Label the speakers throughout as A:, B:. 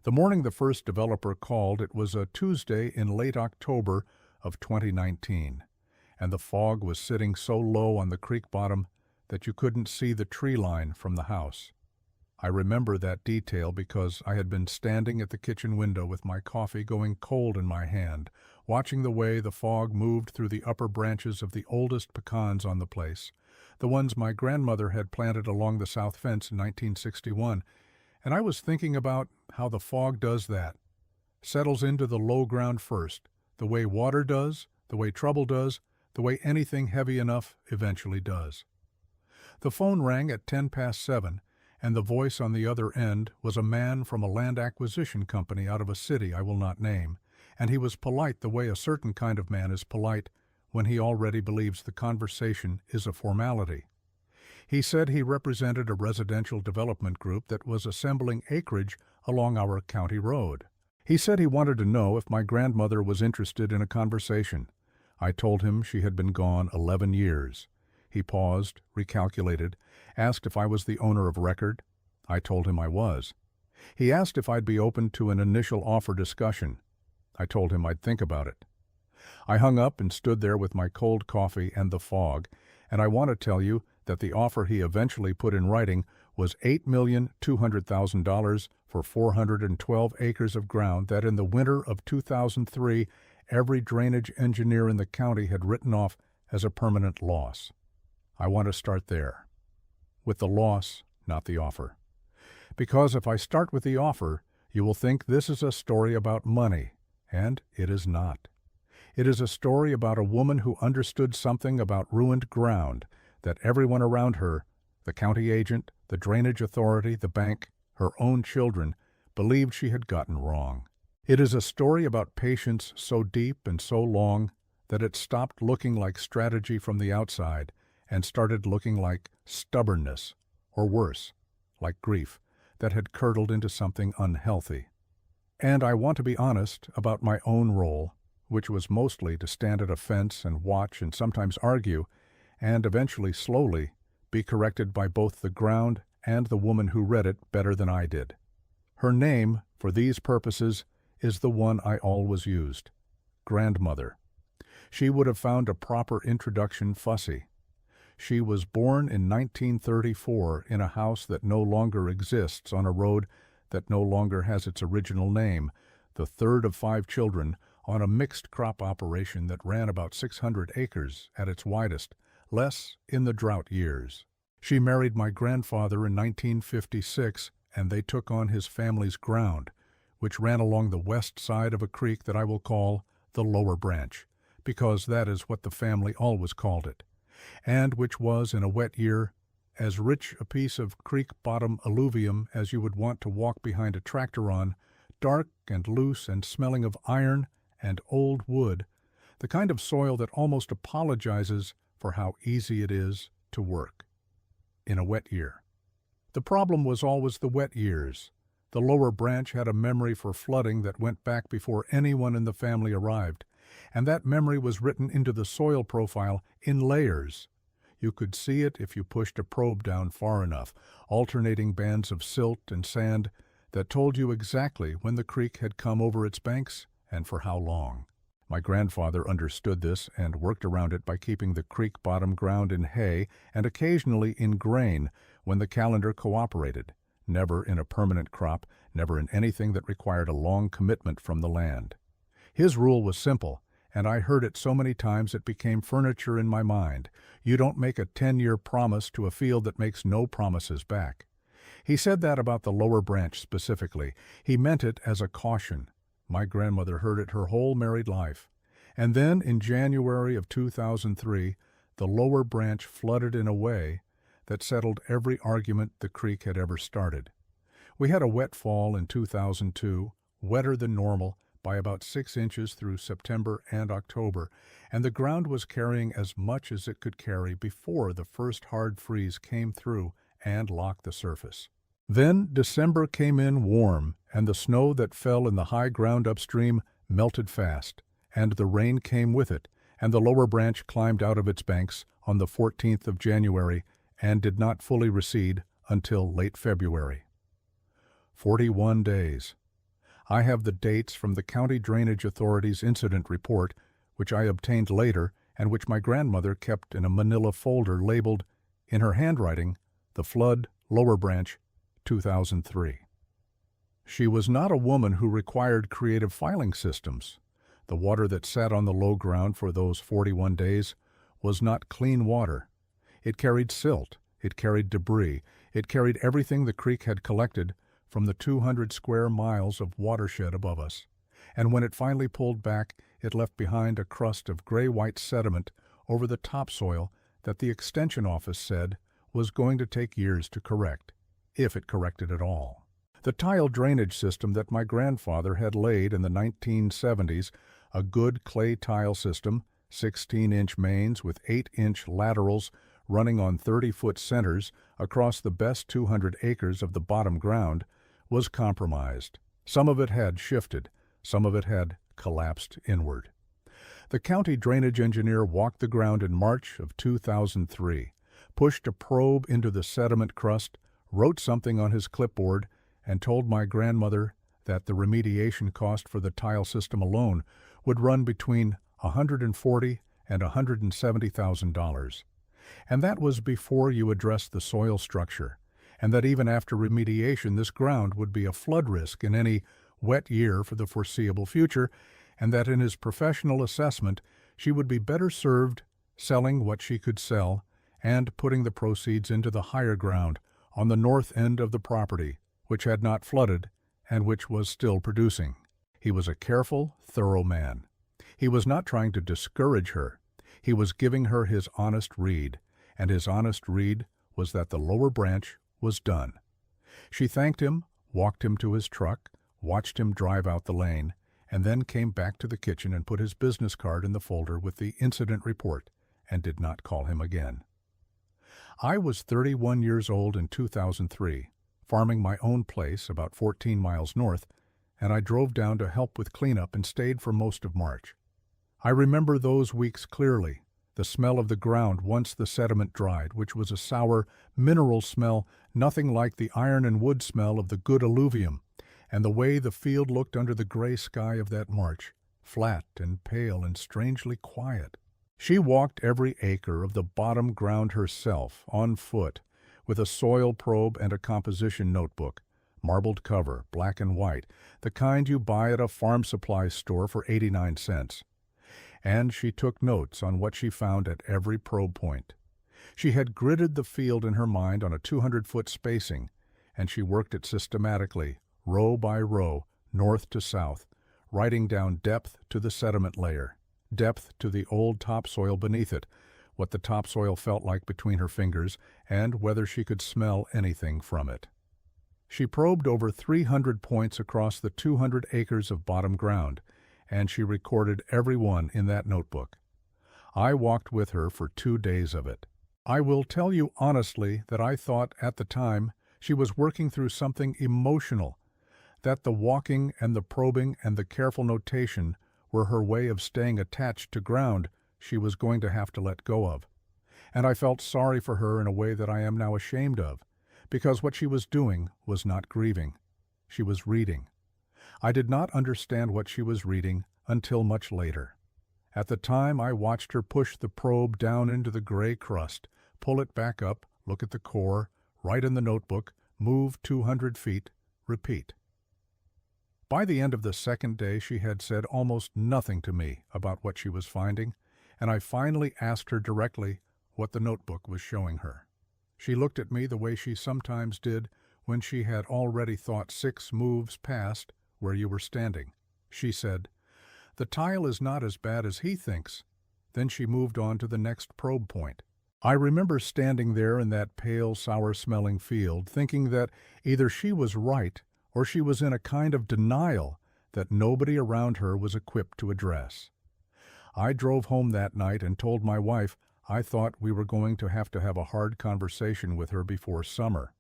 A: The morning the first developer called, it was a Tuesday in late October of 2019, and the fog was sitting so low on the creek bottom that you couldn't see the tree line from the house. I remember that detail because I had been standing at the kitchen window with my coffee going cold in my hand, watching the way the fog moved through the upper branches of the oldest pecans on the place, the ones my grandmother had planted along the south fence in 1961, and I was thinking about how the fog does that. Settles into the low ground first, the way water does, the way trouble does, the way anything heavy enough eventually does. The phone rang at 7:10, and the voice on the other end was a man from a land acquisition company out of a city I will not name, and he was polite the way a certain kind of man is polite when he already believes the conversation is a formality. He said he represented a residential development group that was assembling acreage along our county road. He said he wanted to know if my grandmother was interested in a conversation. I told him she had been gone 11 years. He paused, recalculated, asked if I was the owner of record. I told him I was. He asked if I'd be open to an initial offer discussion. I told him I'd think about it. I hung up and stood there with my cold coffee and the fog, and I want to tell you that the offer he eventually put in writing was $8,200,000 for 412 acres of ground that in the winter of 2003 every drainage engineer in the county had written off as a permanent loss. I want to start there, with the loss, not the offer. Because if I start with the offer, you will think this is a story about money, and it is not. It is a story about a woman who understood something about ruined ground that everyone around her, the county agent, the drainage authority, the bank, her own children, believed she had gotten wrong. It is a story about patience so deep and so long that it stopped looking like strategy from the outside and started looking like stubbornness, or worse, like grief, that had curdled into something unhealthy. And I want to be honest about my own role, which was mostly to stand at a fence and watch and sometimes argue, and eventually, slowly, be corrected by both the ground and the woman who read it better than I did. Her name, for these purposes, is the one I always used, grandmother. She would have found a proper introduction fussy. She was born in 1934 in a house that no longer exists on a road that no longer has its original name, the third of 5 children on a mixed crop operation that ran about 600 acres at its widest, less in the drought years. She married my grandfather in 1956, and they took on his family's ground, which ran along the west side of a creek that I will call the Lower Branch, because that is what the family always called it, and which was, in a wet year, as rich a piece of creek bottom alluvium as you would want to walk behind a tractor on, dark and loose and smelling of iron and old wood, the kind of soil that almost apologizes for how easy it is to work in a wet year. The problem was always the wet years. The Lower Branch had a memory for flooding that went back before anyone in the family arrived, and that memory was written into the soil profile in layers. You could see it if you pushed a probe down far enough, alternating bands of silt and sand that told you exactly when the creek had come over its banks and for how long. My grandfather understood this and worked around it by keeping the creek bottom ground in hay and occasionally in grain when the calendar cooperated, never in a permanent crop, never in anything that required a long commitment from the land. His rule was simple, and I heard it so many times it became furniture in my mind. You don't make a 10-year promise to a field that makes no promises back. He said that about the Lower Branch specifically. He meant it as a caution. My grandmother heard it her whole married life. And then, in January of 2003, the Lower Branch flooded in a way that settled every argument the creek had ever started. We had a wet fall in 2002, wetter than normal, by about 6 inches through September and October, and the ground was carrying as much as it could carry before the first hard freeze came through and locked the surface. Then December came in warm, and the snow that fell in the high ground upstream melted fast, and the rain came with it, and the Lower Branch climbed out of its banks on the 14th of January and did not fully recede until late February. 41 days. I have the dates from the County Drainage Authority's incident report, which I obtained later and which my grandmother kept in a manila folder labeled, in her handwriting, The Flood, Lower Branch, 2003. She was not a woman who required creative filing systems. The water that sat on the low ground for those 41 days was not clean water. It carried silt, it carried debris, it carried everything the creek had collected from the 200 square miles of watershed above us. And when it finally pulled back, it left behind a crust of gray-white sediment over the topsoil that the Extension Office said was going to take years to correct, if it corrected at all. The tile drainage system that my grandfather had laid in the 1970s, a good clay tile system, 16-inch mains with 8-inch laterals running on 30-foot centers across the best 200 acres of the bottom ground, was compromised. Some of it had shifted, some of it had collapsed inward. The county drainage engineer walked the ground in March of 2003, pushed a probe into the sediment crust, wrote something on his clipboard, and told my grandmother that the remediation cost for the tile system alone would run between $140,000 and $170,000. And that was before you addressed the soil structure, and that even after remediation this ground would be a flood risk in any wet year for the foreseeable future, and that in his professional assessment she would be better served selling what she could sell and putting the proceeds into the higher ground on the north end of the property, which had not flooded and which was still producing. He was a careful, thorough man. He was not trying to discourage her. He was giving her his honest read, and his honest read was that the lower branch was done. She thanked him, walked him to his truck, watched him drive out the lane, and then came back to the kitchen and put his business card in the folder with the incident report, and did not call him again. I was 31 years old in 2003, farming my own place about 14 miles north, and I drove down to help with cleanup and stayed for most of March. I remember those weeks clearly, the smell of the ground once the sediment dried, which was a sour, mineral smell, nothing like the iron and wood smell of the good alluvium, and the way the field looked under the gray sky of that March, flat and pale and strangely quiet. She walked every acre of the bottom ground herself, on foot, with a soil probe and a composition notebook, marbled cover, black and white, the kind you buy at a farm supply store for 89 cents. And she took notes on what she found at every probe point. She had gridded the field in her mind on a 200-foot spacing, and she worked it systematically, row by row, north to south, writing down depth to the sediment layer, depth to the old topsoil beneath it, what the topsoil felt like between her fingers, and whether she could smell anything from it. She probed over 300 points across the 200 acres of bottom ground, and she recorded every one in that notebook. I walked with her for 2 days of it. I will tell you honestly that I thought at the time she was working through something emotional, that the walking and the probing and the careful notation were her way of staying attached to ground she was going to have to let go of. And I felt sorry for her in a way that I am now ashamed of, because what she was doing was not grieving. She was reading. I did not understand what she was reading until much later. At the time, I watched her push the probe down into the gray crust, pull it back up, look at the core, write in the notebook, move 200 feet, repeat. By the end of the second day, she had said almost nothing to me about what she was finding, and I finally asked her directly what the notebook was showing her. She looked at me the way she sometimes did when she had already thought 6 moves past where you were standing. She said, "The tile is not as bad as he thinks." Then she moved on to the next probe point. I remember standing there in that pale, sour-smelling field, thinking that either she was right or she was in a kind of denial that nobody around her was equipped to address. I drove home that night and told my wife I thought we were going to have a hard conversation with her before summer.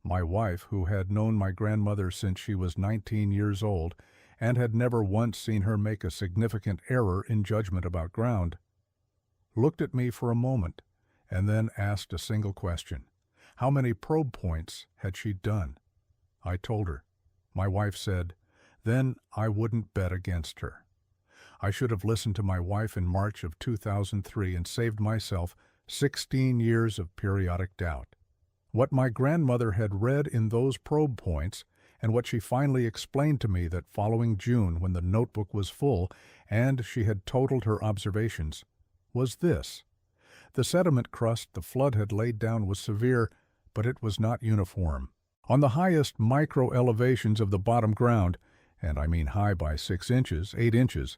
A: My wife, who had known my grandmother since she was 19 years old and had never once seen her make a significant error in judgment about ground, looked at me for a moment and then asked a single question. How many probe points had she done? I told her. My wife said, then I wouldn't bet against her. I should have listened to my wife in March of 2003 and saved myself 16 years of periodic doubt. What my grandmother had read in those probe points, and what she finally explained to me that following June when the notebook was full and she had totaled her observations, was this. The sediment crust the flood had laid down was severe, but it was not uniform. On the highest micro-elevations of the bottom ground, and I mean high by 6 inches, 8 inches,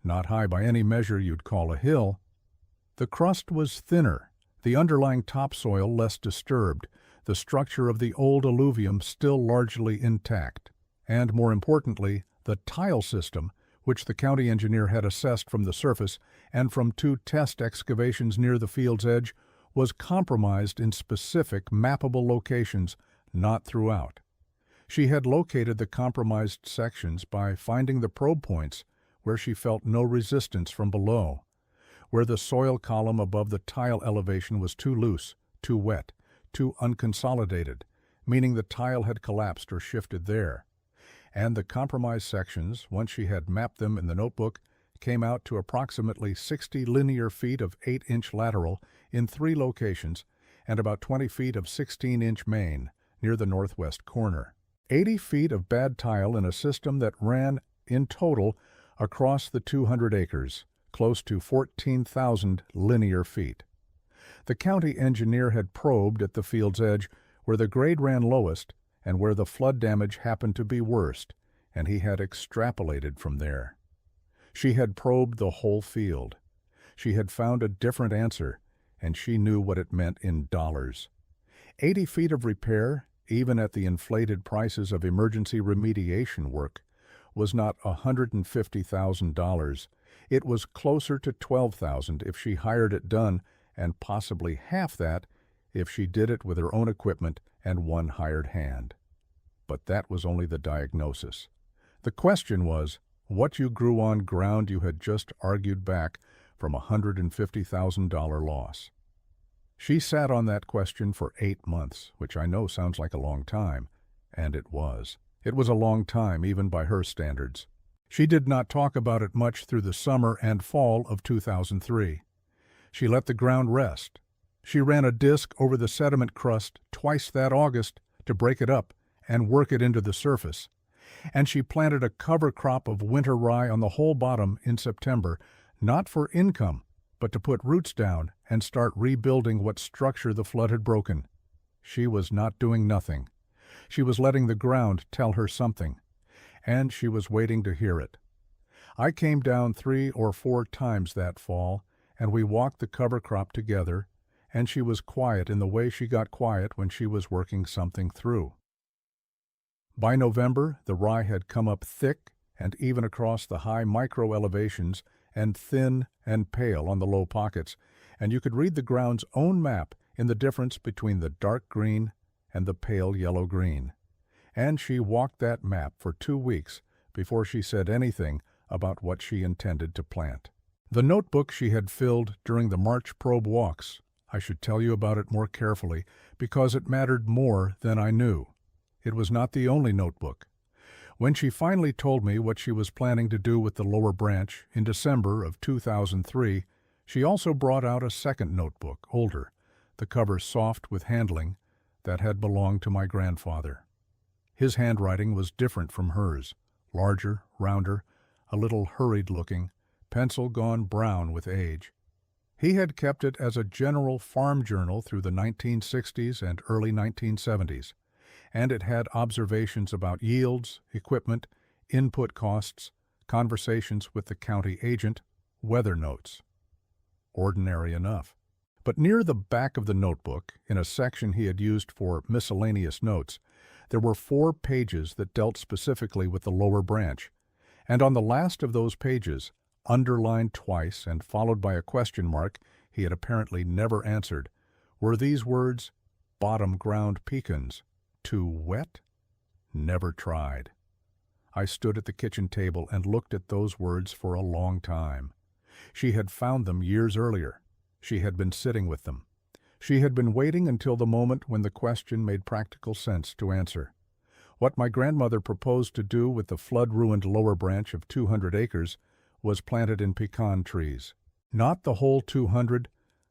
A: not high by any measure you'd call a hill, the crust was thinner, the underlying topsoil less disturbed, the structure of the old alluvium still largely intact, and more importantly, the tile system, which the county engineer had assessed from the surface and from 2 test excavations near the field's edge, was compromised in specific mappable locations, not throughout. She had located the compromised sections by finding the probe points where she felt no resistance from below, where the soil column above the tile elevation was too loose, too wet, too unconsolidated, meaning the tile had collapsed or shifted there. And the compromised sections, once she had mapped them in the notebook, came out to approximately 60 linear feet of 8-inch lateral in 3 locations and about 20 feet of 16-inch main near the northwest corner. 80 feet of bad tile in a system that ran, in total, across the 200 acres, close to 14,000 linear feet. The county engineer had probed at the field's edge where the grade ran lowest and where the flood damage happened to be worst, and he had extrapolated from there. She had probed the whole field. She had found a different answer, and she knew what it meant in dollars. 80 feet of repair, even at the inflated prices of emergency remediation work, was not $150,000. It was closer to $12,000 if she hired it done, and possibly half that if she did it with her own equipment and 1 hired hand. But that was only the diagnosis. The question was, what you grew on ground you had just argued back from a $150,000 loss. She sat on that question for 8 months, which I know sounds like a long time, and it was. It was a long time, even by her standards. She did not talk about it much through the summer and fall of 2003. She let the ground rest. She ran a disc over the sediment crust twice that August to break it up and work it into the surface. And she planted a cover crop of winter rye on the whole bottom in September, not for income, but to put roots down and start rebuilding what structure the flood had broken. She was not doing nothing. She was letting the ground tell her something, and she was waiting to hear it. I came down 3 or 4 times that fall, and we walked the cover crop together, and she was quiet in the way she got quiet when she was working something through. By November, the rye had come up thick and even across the high micro-elevations and thin and pale on the low pockets, and you could read the ground's own map in the difference between the dark green and the pale yellow-green. And she walked that map for 2 weeks before she said anything about what she intended to plant. The notebook she had filled during the March probe walks, I should tell you about it more carefully because it mattered more than I knew. It was not the only notebook. When she finally told me what she was planning to do with the lower branch in December of 2003, she also brought out a second notebook, older, the cover soft with handling, that had belonged to my grandfather. His handwriting was different from hers, larger, rounder, a little hurried-looking, pencil gone brown with age. He had kept it as a general farm journal through the 1960s and early 1970s, and it had observations about yields, equipment, input costs, conversations with the county agent, weather notes. Ordinary enough. But near the back of the notebook, in a section he had used for miscellaneous notes, there were 4 pages that dealt specifically with the lower branch, and on the last of those pages, underlined twice and followed by a question mark he had apparently never answered, were these words, "Bottom ground pecans. Too wet? Never tried." I stood at the kitchen table and looked at those words for a long time. She had found them years earlier. She had been sitting with them. She had been waiting until the moment when the question made practical sense to answer. What my grandmother proposed to do with the flood-ruined lower branch of 200 acres was planted in pecan trees. Not the whole 200,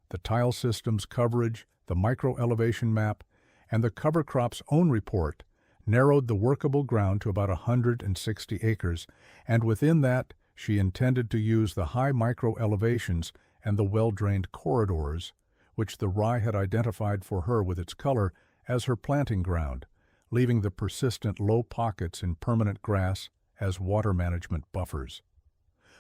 A: the tile system's coverage, the micro-elevation map, and the cover crop's own report narrowed the workable ground to about 160 acres, and within that she intended to use the high micro-elevations and the well-drained corridors, which the rye had identified for her with its color, as her planting ground, leaving the persistent low pockets in permanent grass as water management buffers.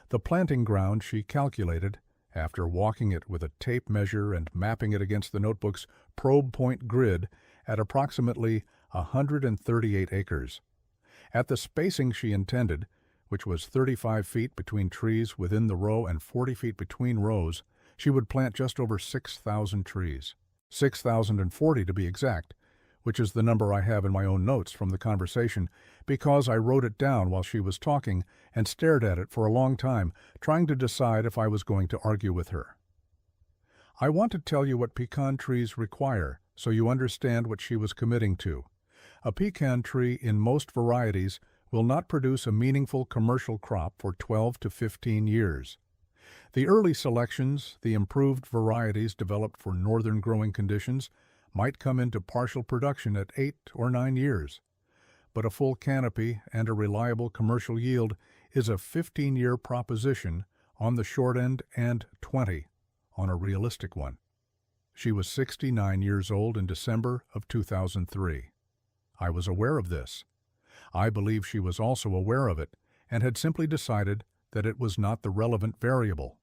A: The planting ground she calculated, after walking it with a tape measure and mapping it against the notebook's probe point grid, at approximately 138 acres. At the spacing she intended, which was 35 feet between trees within the row and 40 feet between rows, she would plant just over 6,000 trees. 6,040 to be exact, which is the number I have in my own notes from the conversation, because I wrote it down while she was talking and stared at it for a long time, trying to decide if I was going to argue with her. I want to tell you what pecan trees require, so you understand what she was committing to. A pecan tree in most varieties will not produce a meaningful commercial crop for 12 to 15 years. The early selections, the improved varieties developed for northern growing conditions, might come into partial production at 8 or 9 years. But a full canopy and a reliable commercial yield is a 15-year proposition on the short end and 20 on a realistic one. She was 69 years old in December of 2003. I was aware of this. I believe she was also aware of it and had simply decided that it was not the relevant variable.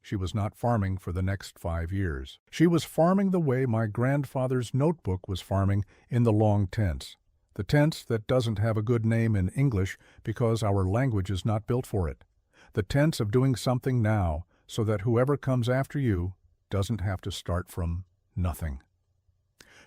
A: She was not farming for the next 5 years. She was farming the way my grandfather's notebook was farming, in the long tense. The tense that doesn't have a good name in English because our language is not built for it. The tense of doing something now so that whoever comes after you doesn't have to start from nothing.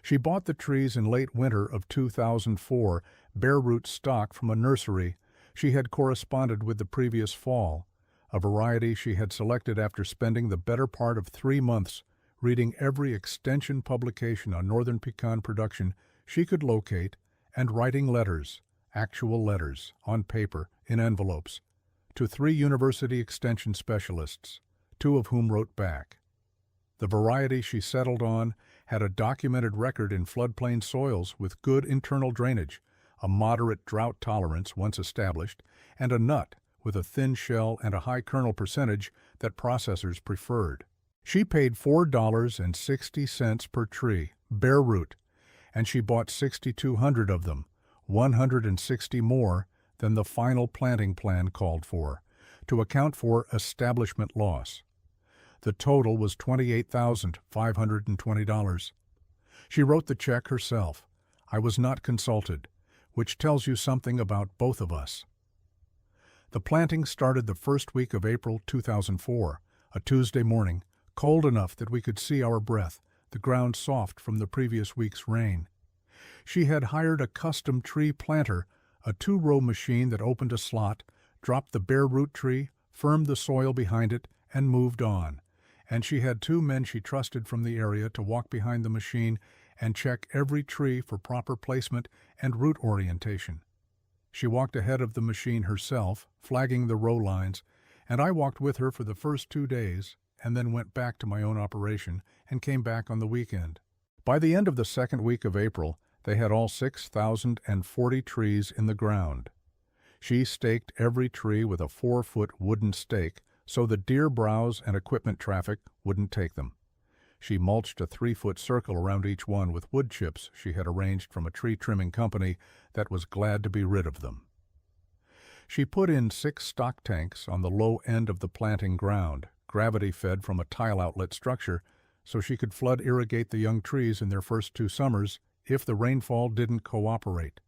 A: She bought the trees in late winter of 2004, bare root stock from a nursery she had corresponded with the previous fall, a variety she had selected after spending the better part of 3 months reading every extension publication on northern pecan production she could locate and writing letters, actual letters, on paper, in envelopes, to 3 university extension specialists, 2 of whom wrote back. The variety she settled on had a documented record in floodplain soils with good internal drainage, a moderate drought tolerance once established, and a nut with a thin shell and a high kernel percentage that processors preferred. She paid $4.60 per tree, bare root, and she bought 6,200 of them, 160 more than the final planting plan called for, to account for establishment loss. The total was $28,520. She wrote the check herself. I was not consulted, which tells you something about both of us. The planting started the first week of April 2004, a Tuesday morning, cold enough that we could see our breath, the ground soft from the previous week's rain. She had hired a custom tree planter, a 2-row machine that opened a slot, dropped the bare root tree, firmed the soil behind it, and moved on. And she had 2 men she trusted from the area to walk behind the machine and check every tree for proper placement and root orientation. She walked ahead of the machine herself, flagging the row lines, and I walked with her for the first 2 days and then went back to my own operation and came back on the weekend. By the end of the second week of April, they had all 6,040 trees in the ground. She staked every tree with a 4-foot wooden stake so the deer browse and equipment traffic wouldn't take them. She mulched a 3-foot circle around each one with wood chips she had arranged from a tree trimming company that was glad to be rid of them. She put in 6 stock tanks on the low end of the planting ground, gravity-fed from a tile outlet structure, so she could flood irrigate the young trees in their first 2 summers if the rainfall didn't cooperate.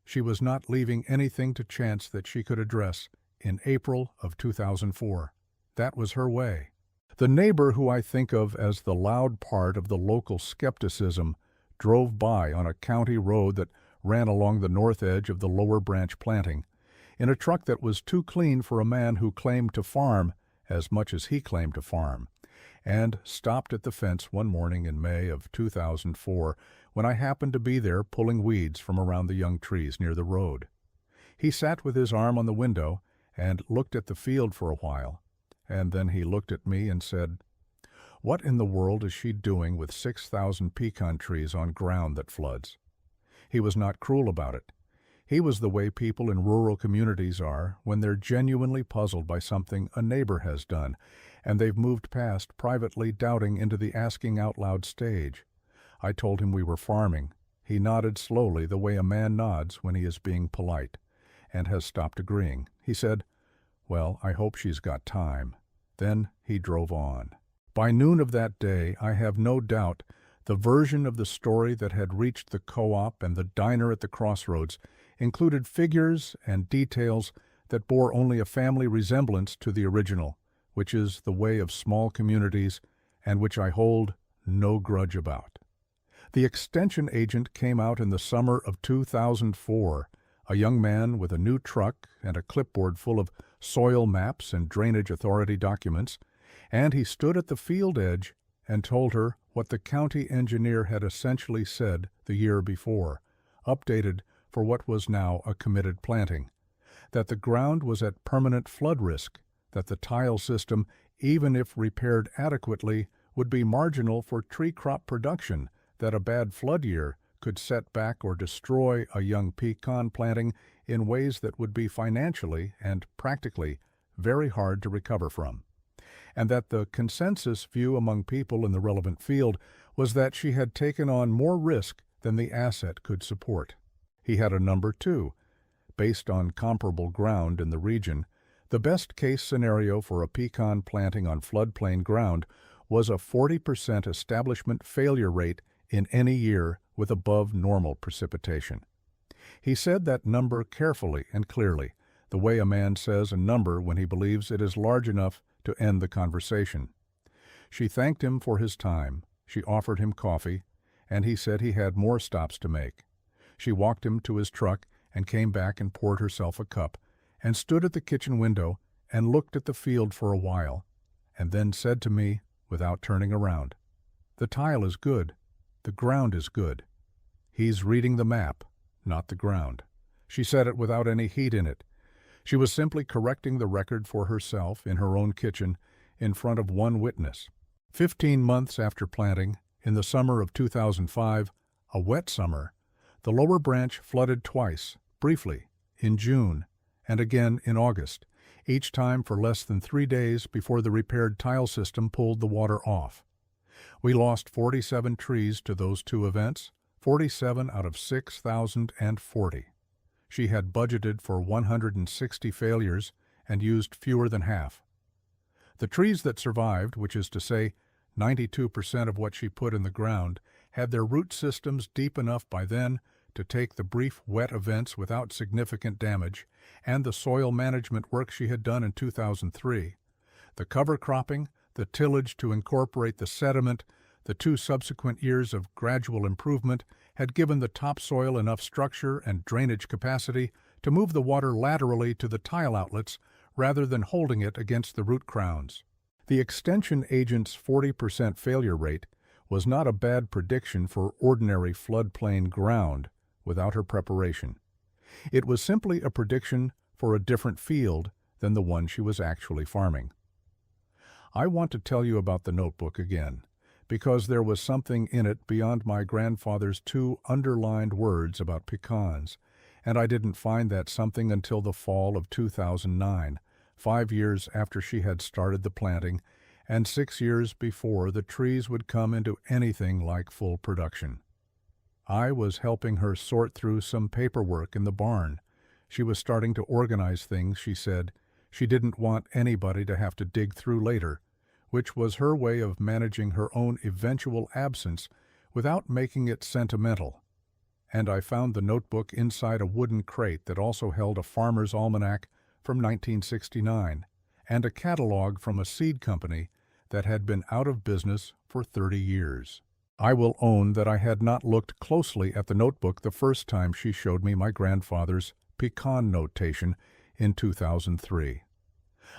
A: She was not leaving anything to chance that she could address in April of 2004. That was her way. The neighbor who I think of as the loud part of the local skepticism drove by on a county road that ran along the north edge of the lower branch planting, in a truck that was too clean for a man who claimed to farm as much as he claimed to farm, and stopped at the fence one morning in May of 2004 when I happened to be there pulling weeds from around the young trees near the road. He sat with his arm on the window and looked at the field for a while, and then he looked at me and said, "What in the world is she doing with 6,000 pecan trees on ground that floods?" He was not cruel about it. He was the way people in rural communities are when they're genuinely puzzled by something a neighbor has done, and they've moved past privately doubting into the asking out loud stage. I told him we were farming. He nodded slowly the way a man nods when he is being polite, and has stopped agreeing. He said, "Well, I hope she's got time." Then he drove on. By noon of that day, I have no doubt, the version of the story that had reached the co-op and the diner at the crossroads included figures and details that bore only a family resemblance to the original, which is the way of small communities and which I hold no grudge about. The extension agent came out in the summer of 2004, a young man with a new truck and a clipboard full of soil maps and drainage authority documents, and he stood at the field edge and told her what the county engineer had essentially said the year before, updated for what was now a committed planting, that the ground was at permanent flood risk, that the tile system, even if repaired adequately, would be marginal for tree crop production, that a bad flood year could set back or destroy a young pecan planting in ways that would be financially and practically very hard to recover from, and that the consensus view among people in the relevant field was that she had taken on more risk than the asset could support. He had a number too. Based on comparable ground in the region, the best-case scenario for a pecan planting on floodplain ground was a 40% establishment failure rate in any year with above-normal precipitation. He said that number carefully and clearly, the way a man says a number when he believes it is large enough to end the conversation. She thanked him for his time. She offered him coffee, and he said he had more stops to make. She walked him to his truck and came back and poured herself a cup, and stood at the kitchen window and looked at the field for a while, and then said to me, without turning around, "The tile is good. The ground is good." He's reading the map, not the ground. She said it without any heat in it. She was simply correcting the record for herself in her own kitchen in front of one witness. 15 months after planting, in the summer of 2005, a wet summer, the lower branch flooded twice, briefly, in June, and again in August, each time for less than 3 days before the repaired tile system pulled the water off. We lost 47 trees to those two events, 47 out of 6,040. She had budgeted for 160 failures and used fewer than half. The trees that survived, which is to say 92% of what she put in the ground, had their root systems deep enough by then to take the brief wet events without significant damage, and the soil management work she had done in 2003. The cover cropping, the tillage to incorporate the sediment, the 2 subsequent years of gradual improvement had given the topsoil enough structure and drainage capacity to move the water laterally to the tile outlets rather than holding it against the root crowns. The extension agent's 40% failure rate was not a bad prediction for ordinary floodplain ground without her preparation. It was simply a prediction for a different field than the one she was actually farming. I want to tell you about the notebook again, because there was something in it beyond my grandfather's 2 underlined words about pecans, and I didn't find that something until the fall of 2009, 5 years after she had started the planting, and 6 years before the trees would come into anything like full production. I was helping her sort through some paperwork in the barn. She was starting to organize things, she said. She didn't want anybody to have to dig through later, which was her way of managing her own eventual absence without making it sentimental. And I found the notebook inside a wooden crate that also held a farmer's almanac from 1969 and a catalog from a seed company that had been out of business for 30 years. I will own that I had not looked closely at the notebook the first time she showed me my grandfather's pecan notation in 2003.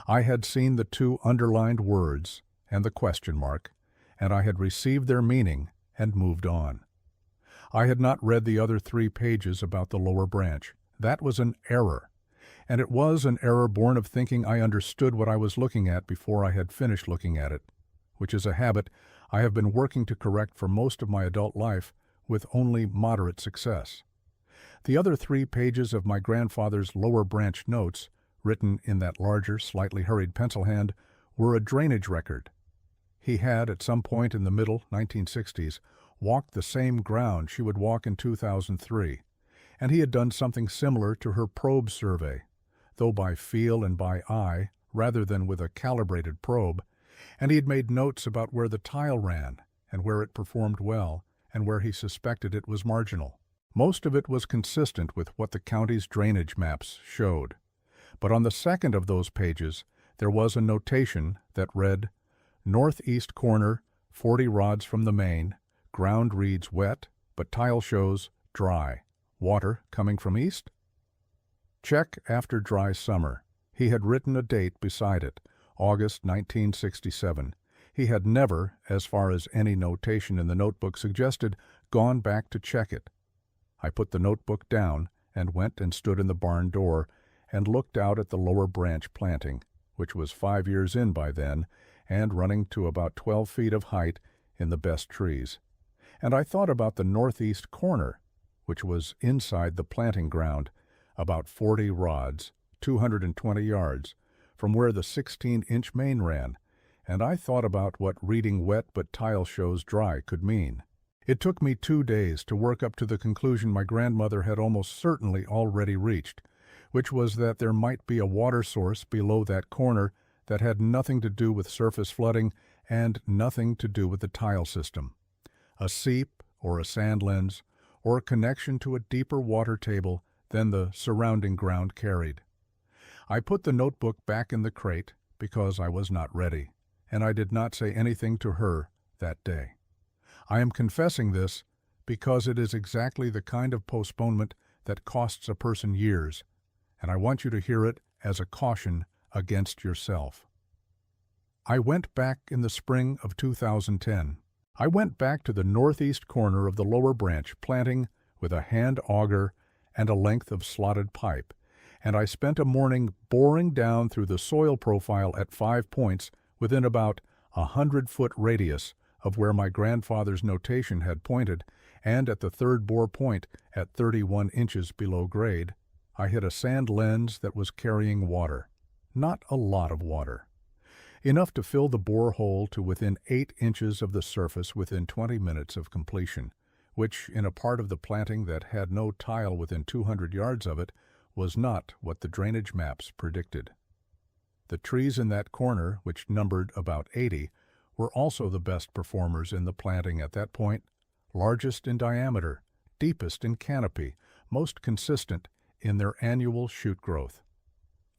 A: I had seen the 2 underlined words and the question mark, and I had received their meaning and moved on. I had not read the other 3 pages about the lower branch. That was an error. And it was an error born of thinking I understood what I was looking at before I had finished looking at it, which is a habit I have been working to correct for most of my adult life with only moderate success. The other 3 pages of my grandfather's lower branch notes, written in that larger, slightly hurried pencil hand, were a drainage record. He had, at some point in the middle 1960s, walked the same ground she would walk in 2003, and he had done something similar to her probe survey, though by feel and by eye rather than with a calibrated probe, and he had made notes about where the tile ran and where it performed well and where he suspected it was marginal. Most of it was consistent with what the county's drainage maps showed. But on the second of those pages, there was a notation that read, "Northeast corner, 40 rods from the main, ground reads wet, but tile shows dry. Water coming from east?" Check after dry summer. He had written a date beside it, August 1967. He had never, as far as any notation in the notebook suggested, gone back to check it. I put the notebook down and went and stood in the barn door and looked out at the lower branch planting, which was 5 years in by then and running to about 12 feet of height in the best trees. And I thought about the northeast corner, which was inside the planting ground, about 40 rods, 220 yards, from where the 16-inch main ran, and I thought about what reading wet but tile shows dry could mean. It took me 2 days to work up to the conclusion my grandmother had almost certainly already reached, which was that there might be a water source below that corner that had nothing to do with surface flooding and nothing to do with the tile system. A seep or a sand lens or a connection to a deeper water table than the surrounding ground carried. I put the notebook back in the crate because I was not ready, and I did not say anything to her that day. I am confessing this because it is exactly the kind of postponement that costs a person years, and I want you to hear it as a caution against yourself. I went back in the spring of 2010. I went back to the northeast corner of the lower branch, planting with a hand auger and a length of slotted pipe, and I spent a morning boring down through the soil profile at 5 points within about 100-foot radius of where my grandfather's notation had pointed, and at the third bore point at 31 inches below grade, I hit a sand lens that was carrying water. Not a lot of water. Enough to fill the bore hole to within 8 inches of the surface within 20 minutes of completion, which, in a part of the planting that had no tile within 200 yards of it, was not what the drainage maps predicted. The trees in that corner, which numbered about 80, were also the best performers in the planting at that point, largest in diameter, deepest in canopy, most consistent in their annual shoot growth.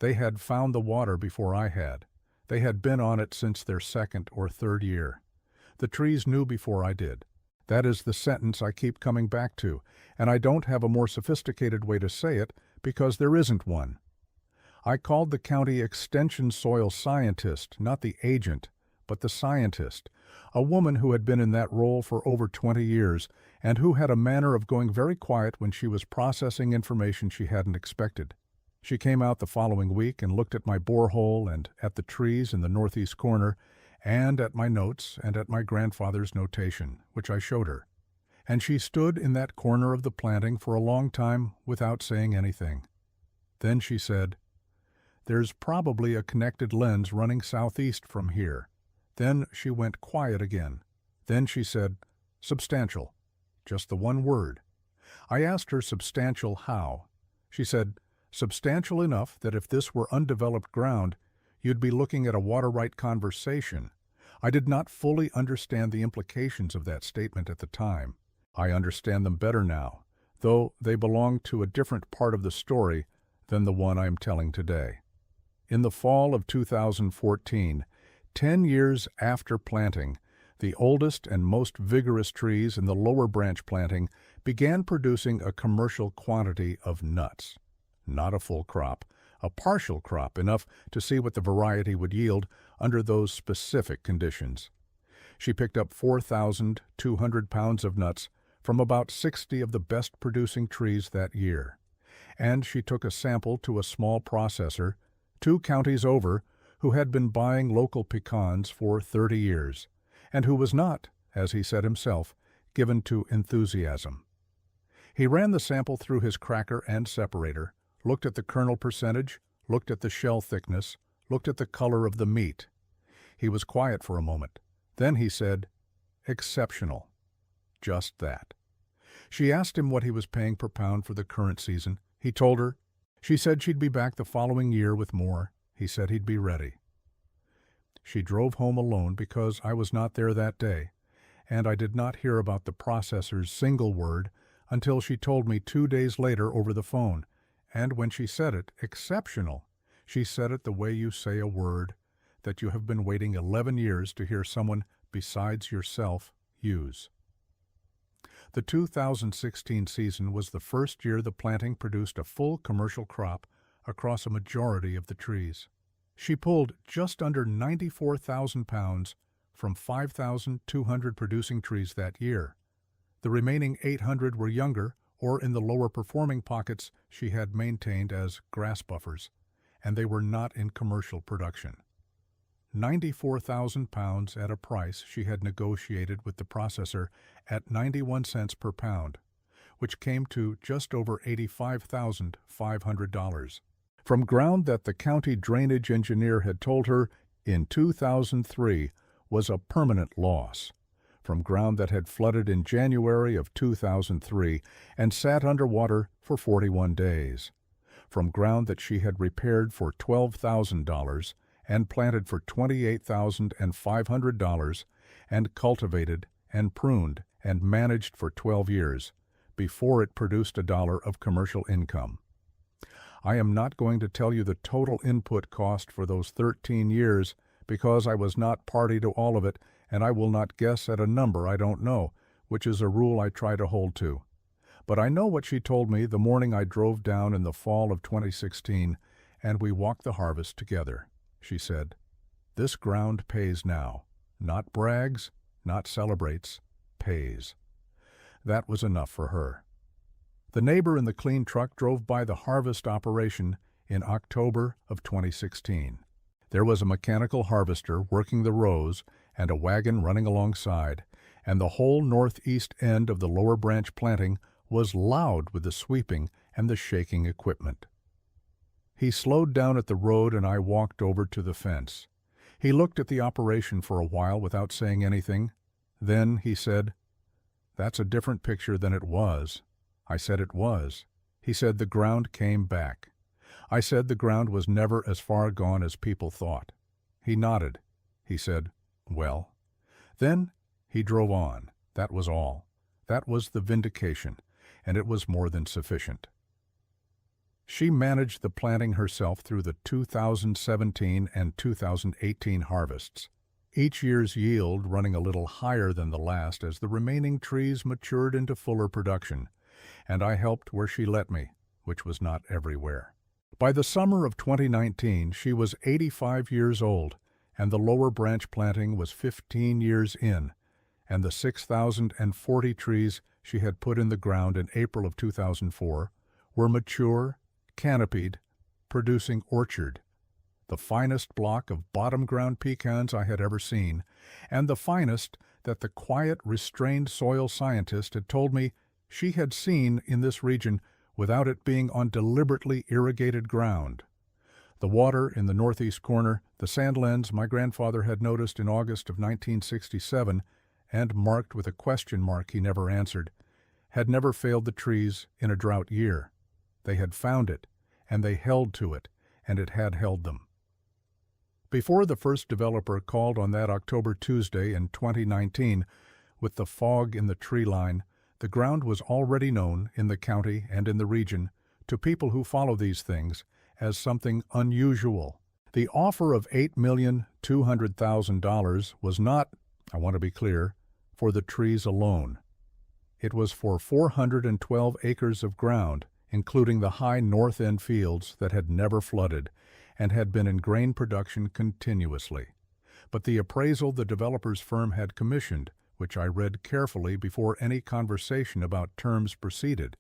A: They had found the water before I had. They had been on it since their 2nd or 3rd year. The trees knew before I did. That is the sentence I keep coming back to, and I don't have a more sophisticated way to say it because there isn't one. I called the county extension soil scientist, not the agent, but the scientist, a woman who had been in that role for over 20 years and who had a manner of going very quiet when she was processing information she hadn't expected. She came out the following week and looked at my borehole and at the trees in the northeast corner and at my notes and at my grandfather's notation, which I showed her. And she stood in that corner of the planting for a long time without saying anything. Then she said, "There's probably a connected lens running southeast from here." Then she went quiet again. Then she said, "Substantial." Just the one word. I asked her substantial how. She said, "Substantial enough that if this were undeveloped ground, you'd be looking at a water right conversation." I did not fully understand the implications of that statement at the time. I understand them better now, though they belong to a different part of the story than the one I am telling today. In the fall of 2014, 10 years after planting, the oldest and most vigorous trees in the lower branch planting began producing a commercial quantity of nuts. Not a full crop, a partial crop, enough to see what the variety would yield under those specific conditions. She picked up 4,200 pounds of nuts from about 60 of the best producing trees that year. And she took a sample to a small processor, 2 counties over, who had been buying local pecans for 30 years, and who was not, as he said himself, given to enthusiasm. He ran the sample through his cracker and separator, looked at the kernel percentage, looked at the shell thickness, looked at the color of the meat. He was quiet for a moment. Then he said, "Exceptional." Just that. She asked him what he was paying per pound for the current season. He told her. She said she'd be back the following year with more. He said he'd be ready. She drove home alone because I was not there that day, and I did not hear about the processor's single word until she told me 2 days later over the phone. And when she said it, exceptional, she said it the way you say a word that you have been waiting 11 years to hear someone besides yourself use. The 2016 season was the first year the planting produced a full commercial crop across a majority of the trees. She pulled just under 94,000 pounds from 5,200 producing trees that year. The remaining 800 were younger or in the lower performing pockets she had maintained as grass buffers, and they were not in commercial production. 94,000 pounds at a price she had negotiated with the processor at 91 cents per pound, which came to just over $85,500. From ground that the county drainage engineer had told her in 2003 was a permanent loss. From ground that had flooded in January of 2003 and sat underwater for 41 days. From ground that she had repaired for $12,000 and planted for $28,500 and cultivated and pruned and managed for 12 years before it produced $1 of commercial income. I am not going to tell you the total input cost for those 13 years because I was not party to all of it, and I will not guess at a number I don't know, which is a rule I try to hold to. But I know what she told me the morning I drove down in the fall of 2016, and we walked the harvest together. She said, "This ground pays now. Not brags, not celebrates, pays." That was enough for her. The neighbor in the clean truck drove by the harvest operation in October of 2016. There was a mechanical harvester working the rows and a wagon running alongside, and the whole northeast end of the lower branch planting was loud with the sweeping and the shaking equipment. He slowed down at the road and I walked over to the fence. He looked at the operation for a while without saying anything. Then he said, "That's a different picture than it was." I said it was. He said the ground came back. I said the ground was never as far gone as people thought. He nodded. He said, "Well." Then he drove on. That was all. That was the vindication, and it was more than sufficient. She managed the planting herself through the 2017 and 2018 harvests, each year's yield running a little higher than the last as the remaining trees matured into fuller production, and I helped where she let me, which was not everywhere. By the summer of 2019, she was 85 years old, and the lower branch planting was 15 years in, and the 6,040 trees she had put in the ground in April of 2004 were mature, canopied, producing orchard, the finest block of bottom-ground pecans I had ever seen, and the finest that the quiet, restrained soil scientist had told me she had seen in this region without it being on deliberately irrigated ground. The water in the northeast corner, the sand lens my grandfather had noticed in August of 1967, and marked with a question mark he never answered, had never failed the trees in a drought year. They had found it, and they held to it, and it had held them. Before the first developer called on that October Tuesday in 2019, with the fog in the tree line, the ground was already known in the county and in the region to people who follow these things as something unusual. The offer of $8,200,000 was not, I want to be clear, for the trees alone. It was for 412 acres of ground, including the high north end fields that had never flooded and had been in grain production continuously. But the appraisal the developer's firm had commissioned which I read carefully before any conversation about terms proceeded,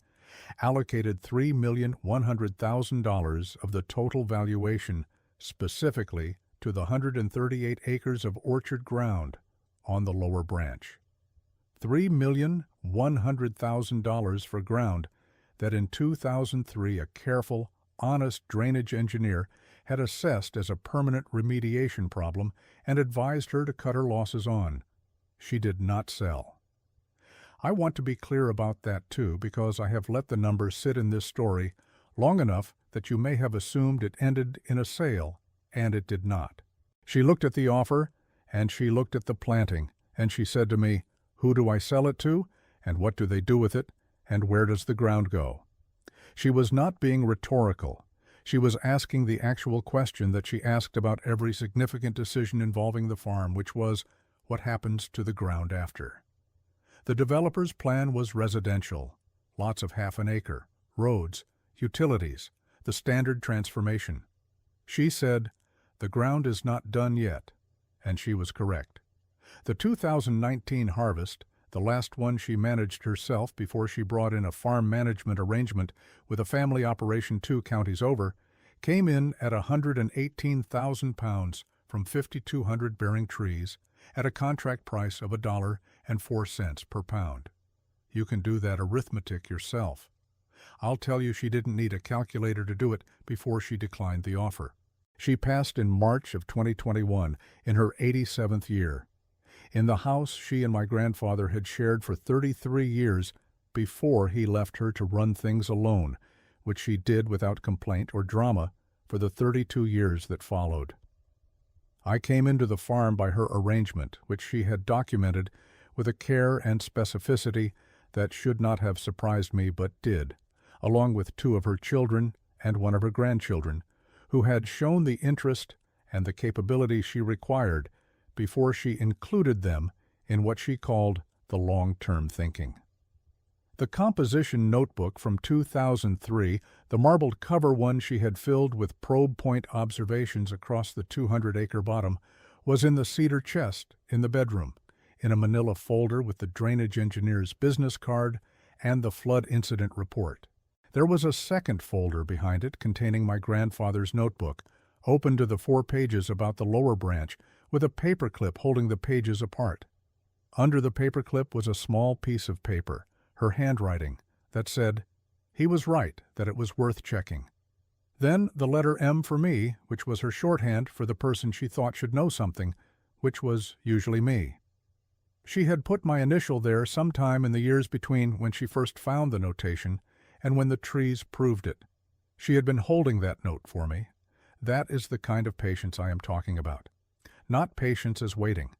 A: allocated $3,100,000 of the total valuation specifically to the 138 acres of orchard ground on the lower branch. $3,100,000 for ground that in 2003 a careful, honest drainage engineer had assessed as a permanent remediation problem and advised her to cut her losses on. She did not sell. I want to be clear about that too, because I have let the numbers sit in this story long enough that you may have assumed it ended in a sale, and it did not. She looked at the offer, and she looked at the planting, and she said to me, "Who do I sell it to, and what do they do with it, and where does the ground go?" She was not being rhetorical. She was asking the actual question that she asked about every significant decision involving the farm, which was, what happens to the ground after? The developer's plan was residential, lots of half an acre, roads, utilities, the standard transformation. She said, "The ground is not done yet," and she was correct. The 2019 harvest, the last one she managed herself before she brought in a farm management arrangement with a family operation 2 counties over, came in at 118,000 pounds from 5,200 bearing trees at a contract price of $1.04 per pound. You can do that arithmetic yourself. I'll tell you she didn't need a calculator to do it before she declined the offer. She passed in March of 2021 in her 87th year. In the house she and my grandfather had shared for 33 years before he left her to run things alone, which she did without complaint or drama for the 32 years that followed. I came into the farm by her arrangement, which she had documented with a care and specificity that should not have surprised me but did, along with 2 of her children and 1 of her grandchildren, who had shown the interest and the capability she required before she included them in what she called the long-term thinking. The composition notebook from 2003, the marbled cover one she had filled with probe point observations across the 200-acre bottom, was in the cedar chest in the bedroom, in a manila folder with the drainage engineer's business card and the flood incident report. There was a second folder behind it containing my grandfather's notebook, open to the 4 pages about the lower branch, with a paperclip holding the pages apart. Under the paperclip was a small piece of paper, her handwriting, that said, "He was right, that it was worth checking." Then the letter M for me, which was her shorthand for the person she thought should know something, which was usually me. She had put my initial there sometime in the years between when she first found the notation and when the trees proved it. She had been holding that note for me. That is the kind of patience I am talking about. Not patience as waiting,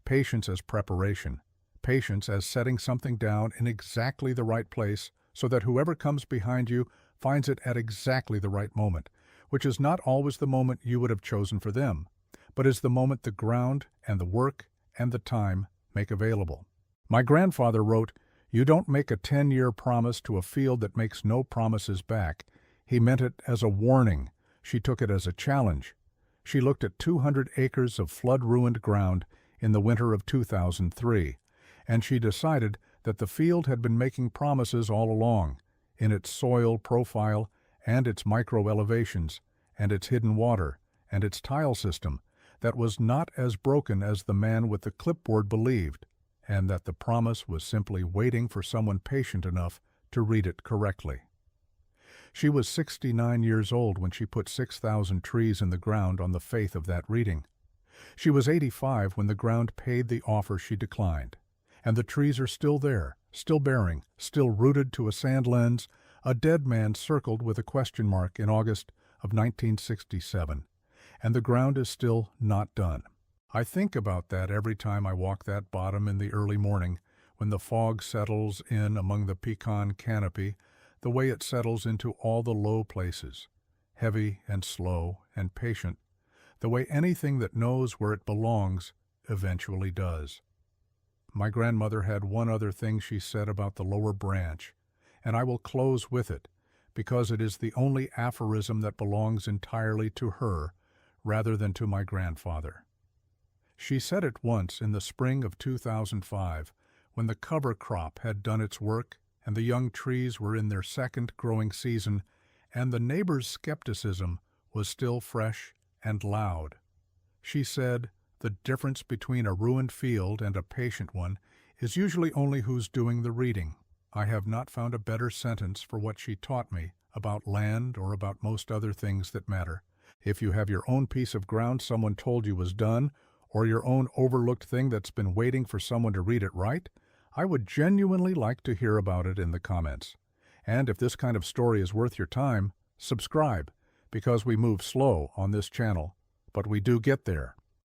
A: patience as preparation, patience as setting something down in exactly the right place so that whoever comes behind you finds it at exactly the right moment, which is not always the moment you would have chosen for them, but is the moment the ground and the work and the time make available. My grandfather wrote, "You don't make a 10-year promise to a field that makes no promises back." He meant it as a warning. She took it as a challenge. She looked at 200 acres of flood-ruined ground in the winter of 2003, and she decided that the field had been making promises all along, in its soil profile and its micro-elevations and its hidden water and its tile system, that was not as broken as the man with the clipboard believed, and that the promise was simply waiting for someone patient enough to read it correctly. She was 69 years old when she put 6,000 trees in the ground on the faith of that reading. She was 85 when the ground paid the offer she declined, and the trees are still there, still bearing, still rooted to a sand lens, a dead man circled with a question mark in August of 1967, and the ground is still not done. I think about that every time I walk that bottom in the early morning, when the fog settles in among the pecan canopy, the way it settles into all the low places, heavy and slow and patient, the way anything that knows where it belongs eventually does. My grandmother had one other thing she said about the lower branch, and I will close with it, because it is the only aphorism that belongs entirely to her rather than to my grandfather. She said it once in the spring of 2005, when the cover crop had done its work and the young trees were in their second growing season, and the neighbors' skepticism was still fresh and loud. She said, "The difference between a ruined field and a patient one is usually only who's doing the reading." I have not found a better sentence for what she taught me about land or about most other things that matter. If you have your own piece of ground someone told you was done, or your own overlooked thing that's been waiting for someone to read it right, I would genuinely like to hear about it in the comments. And if this kind of story is worth your time, subscribe, because we move slow on this channel, but we do get there.